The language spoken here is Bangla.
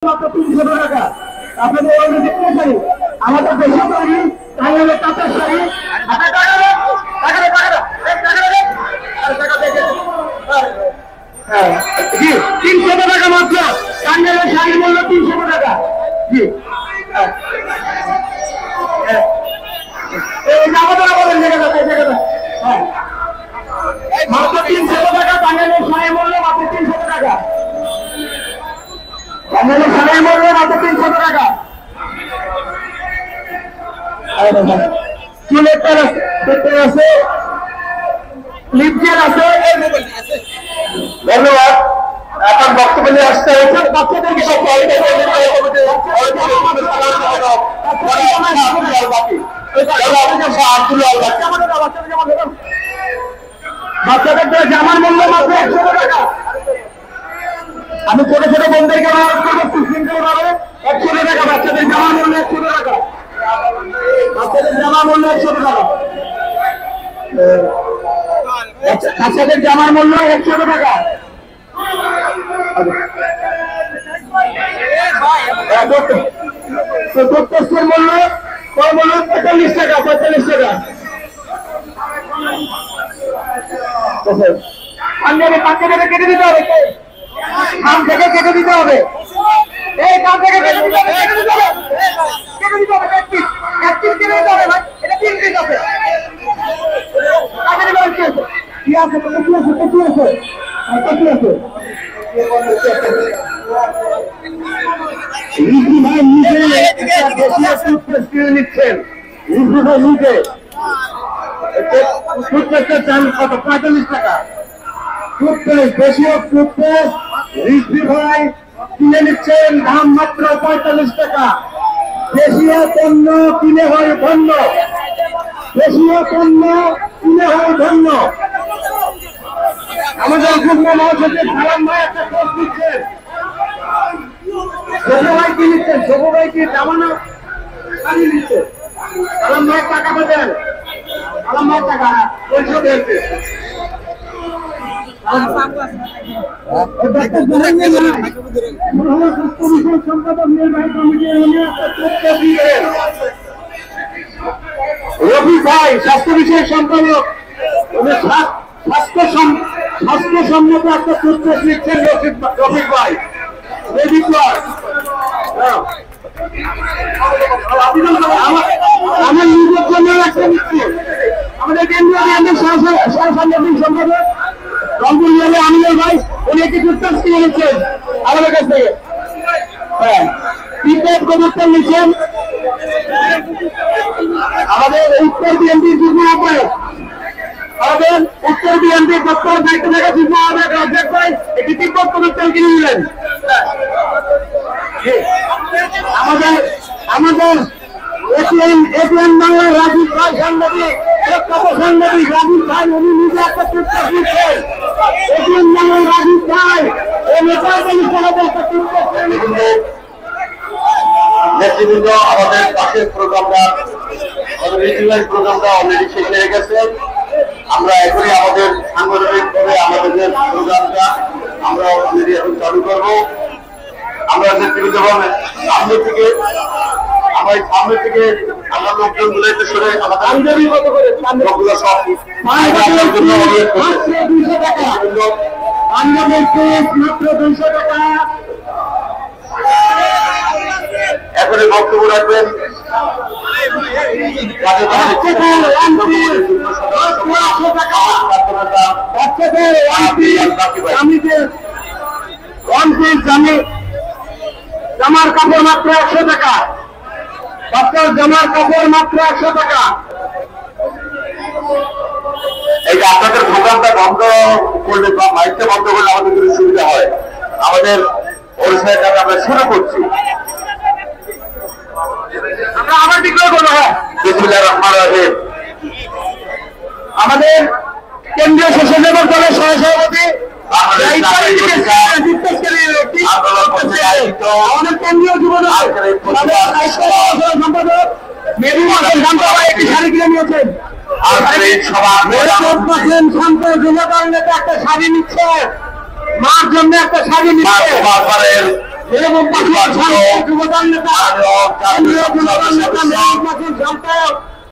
মাত্র 300 টাকা। আপনাদের আমাদের দেশের শাড়ি, টাঙ্গাইলের কাঁচা শাড়ি, 300 টাকা মাত্র। টাঙ্গাইলের শাড়ির মূল্য 300 টাকা। জি আমাদের বলেন জায়গাটা হ্যাঁ মাত্র 300 টাকা। টাঙ্গাইলের শাড়ির মূল্য মাত্র 300 টাকা। টাঙ্গাইলের শাড়ির মূল্য মাত্র 300 টাকা। চুলের আছে, লিপজেল আছে। ধন্যবাদ। এখন বক্তব্য নিয়ে আসতে হয়েছে বাচ্চাদেরকে সব বাচ্চাদের জামার মূল্য মাত্র 100 টাকা। আমি ছোট ছোট বোনদেরকে অনুরোধ করবো 100 টাকা। বাচ্চাদের জামার মূল্য 100 টাকা। বাচ্চাদের জামার মূল্য 100 টাকা। বাচ্চাদের জামার মূল্য 100 টাকা। টুথপেস্টের মূল্য 45 টাকা। 45 টাকা। পাঞ্জাবে কেটে দিতে হবে, কান থেকে কেটে দিতে হবে। এই কান থেকে কেটে দিতে হবে, কেটে দিতে হবে, কেটে দিতে হবে। এক পিস কেটে দিতে হবে ভাই। এটা 3 পিস আছে। কি আছে? কি আছে? ভাই নিচ্ছেন নিজে টুথপেস্টের দাম কত? 45 টাকা। টুথপেস্ট দেশীয় টুথপেস্ট রিজভি ভাই কিনে নিচ্ছেন দাম মাত্র 45 টাকা। দেশীয় পণ্য কিনে হয় ধন্য। দেশীয় পণ্য কিনে হয় ধন্য। আমাদের যুগ্ম মহাসচিব সালাম ভাই একটা পোস্ট দিচ্ছেন। ছোট ভাই কি নিচ্ছেন? ছোট ভাই কি জামানো শাড়ি নিচ্ছে? সালাম ভাই টাকা দেন। সালাম ভাই টাকা পরিশোধ হয়েছে। রফিক ভাই স্বাস্থ্য বিষয়ক সম্পাদক, স্বাস্থ্যসম্মত একটা টুথপেস্ট নিচ্ছেন রফিক ভাই। আমার নিজের জন্য একটা নিচ্ছি। আমাদের কেন্দ্রীয় সাংগঠনিক সম্পাদক রংপুর জেলে আমিনুল ভাই, উনি একটি টুথপেস্ট কিনে নিচ্ছেন আমাদের কাছ থেকে। হ্যাঁ, প্রিপেড প্রদত্তর নিচ্ছেন আমাদের উত্তর বিএনপির যুগ্ম আহ্বায়ক। আমাদের উত্তর বিএনপির দপ্তর দায়িত্ব থাকা যুগ্ম আহ্বায়ক রাজ্জাক ভাই একটি প্রিপেড প্রদত্তর কিনে নিলেন। আমাদের এটিএম বাংলার রাজীব ভাই সাংবাদিক, সাংবাদিক রাজীব ভাই, উনি নিজে একটা টুথপেস্ট নিচ্ছেন। এটিএম বাংলার রাজীব ভাই নেতৃবৃন্দ, আমাদের পাশের প্রোগ্রামটা অলরেডি শেষ হয়ে গেছে। আমরা এখনই আমাদের সাংগঠনিক ভাবে আমাদের যে প্রোগ্রামটা আমরা অলরেডি এখন চালু করবো। আমরা নেতৃবৃন্দ সামনে থেকে আমরা লোকজন গুলোতে সরে আমাদের লোকগুলো সব জন্য অনুরোধ করছি। 200 টাকা। মাত্র 200 টাকা। এখনই বক্তব্য রাখবেন জামার কাপড় মাত্র 100 টাকা। বাচ্চার জামার কাপড় মাত্র 100 টাকা। এই যে আপনাদের প্রোগ্রামটা বন্ধ করলে বা মাইকটা বন্ধ করলে আমাদের যদি সুবিধা হয়, আমাদের অনুষ্ঠানটা আমরা শুরু করছি। আমরা আবার বিক্রয় করবো। হ্যাঁ, বিসমিল্লাহির রহমানির রহিম। আমাদের কেন্দ্রীয় স্বেচ্ছাসেবক দলের সহসভাপতি আমাদের কেন্দ্রীয় যুব সম্পাদক একটি শাড়ি কিনে নিয়েছেন। শান্ত যুবদল নেতা একটা শাড়ি নিচ্ছে, মার জন্য একটা শাড়ি নিচ্ছে। এবং যুবদল নেতা কেন্দ্রীয় যুবদল নেতা